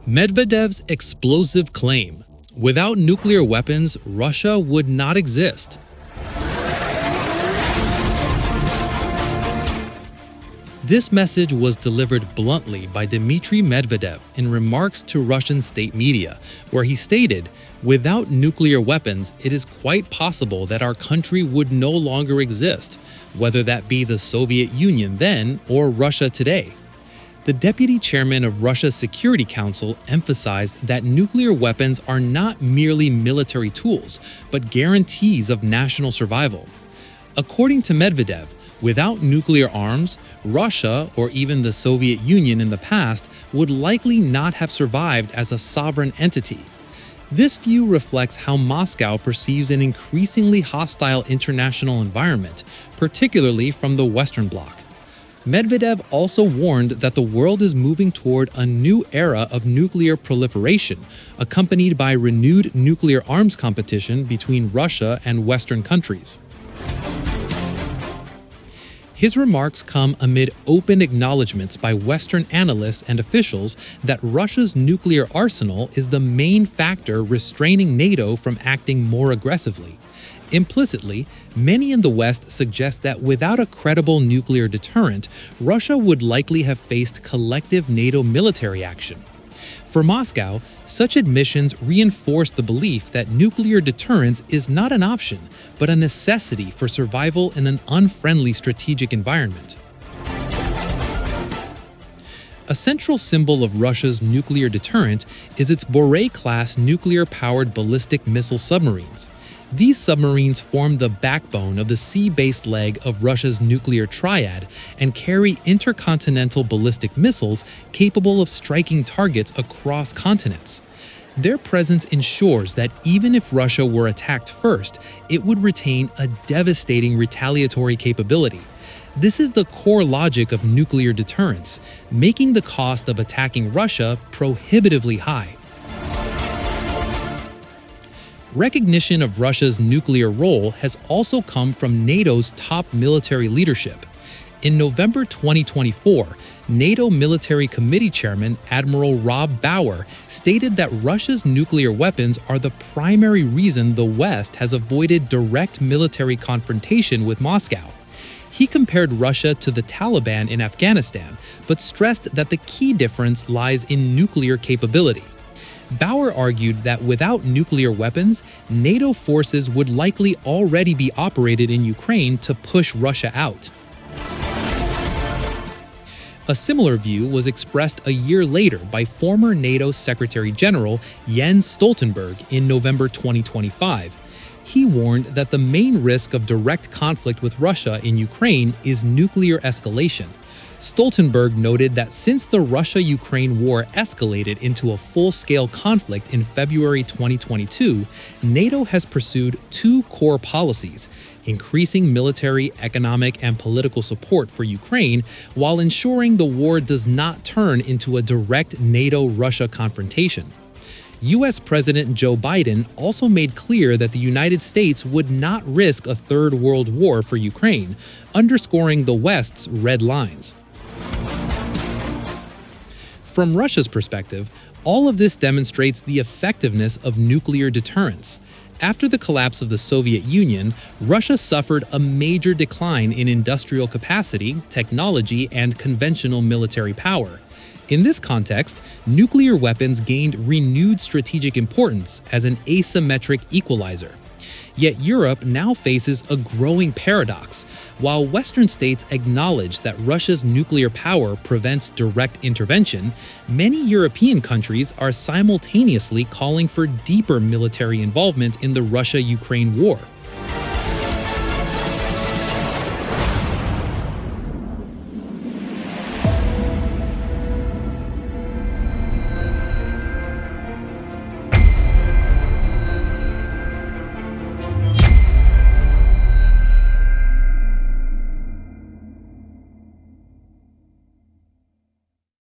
Medvedev's explosive claim: without nuclear weapons, Russia would not exist. This message was delivered bluntly by Dmitry Medvedev in remarks to Russian state media, where he stated, "Without nuclear weapons, it is quite possible that our country would no longer exist, whether that be the Soviet Union then or Russia today." The deputy chairman of Russia's Security Council emphasized that nuclear weapons are not merely military tools, but guarantees of national survival. According to Medvedev, without nuclear arms, Russia, or even the Soviet Union in the past, would likely not have survived as a sovereign entity. This view reflects how Moscow perceives an increasingly hostile international environment, particularly from the Western Bloc. Medvedev also warned that the world is moving toward a new era of nuclear proliferation, accompanied by renewed nuclear arms competition between Russia and Western countries. His remarks come amid open acknowledgments by Western analysts and officials that Russia's nuclear arsenal is the main factor restraining NATO from acting more aggressively. Implicitly, many in the West suggest that without a credible nuclear deterrent, Russia would likely have faced collective NATO military action. For Moscow, such admissions reinforce the belief that nuclear deterrence is not an option, but a necessity for survival in an unfriendly strategic environment. A central symbol of Russia's nuclear deterrent is its Borei-class nuclear-powered ballistic missile submarines. These submarines form the backbone of the sea-based leg of Russia's nuclear triad and carry intercontinental ballistic missiles capable of striking targets across continents. Their presence ensures that even if Russia were attacked first, it would retain a devastating retaliatory capability. This is the core logic of nuclear deterrence, making the cost of attacking Russia prohibitively high. Recognition of Russia's nuclear role has also come from NATO's top military leadership. In November 2024, NATO Military Committee Chairman Admiral Rob Bauer stated that Russia's nuclear weapons are the primary reason the West has avoided direct military confrontation with Moscow. He compared Russia to the Taliban in Afghanistan, but stressed that the key difference lies in nuclear capability. Bauer argued that without nuclear weapons, NATO forces would likely already be operated in Ukraine to push Russia out. A similar view was expressed a year later by former NATO Secretary General Jens Stoltenberg in November 2025. He warned that the main risk of direct conflict with Russia in Ukraine is nuclear escalation. Stoltenberg noted that since the Russia-Ukraine war escalated into a full-scale conflict in February 2022, NATO has pursued two core policies: increasing military, economic, and political support for Ukraine, while ensuring the war does not turn into a direct NATO-Russia confrontation. U.S. President Joe Biden also made clear that the United States would not risk a third world war for Ukraine, underscoring the West's red lines. From Russia's perspective, all of this demonstrates the effectiveness of nuclear deterrence. After the collapse of the Soviet Union, Russia suffered a major decline in industrial capacity, technology, and conventional military power. In this context, nuclear weapons gained renewed strategic importance as an asymmetric equalizer. Yet Europe now faces a growing paradox. While Western states acknowledge that Russia's nuclear power prevents direct intervention, many European countries are simultaneously calling for deeper military involvement in the Russia-Ukraine war.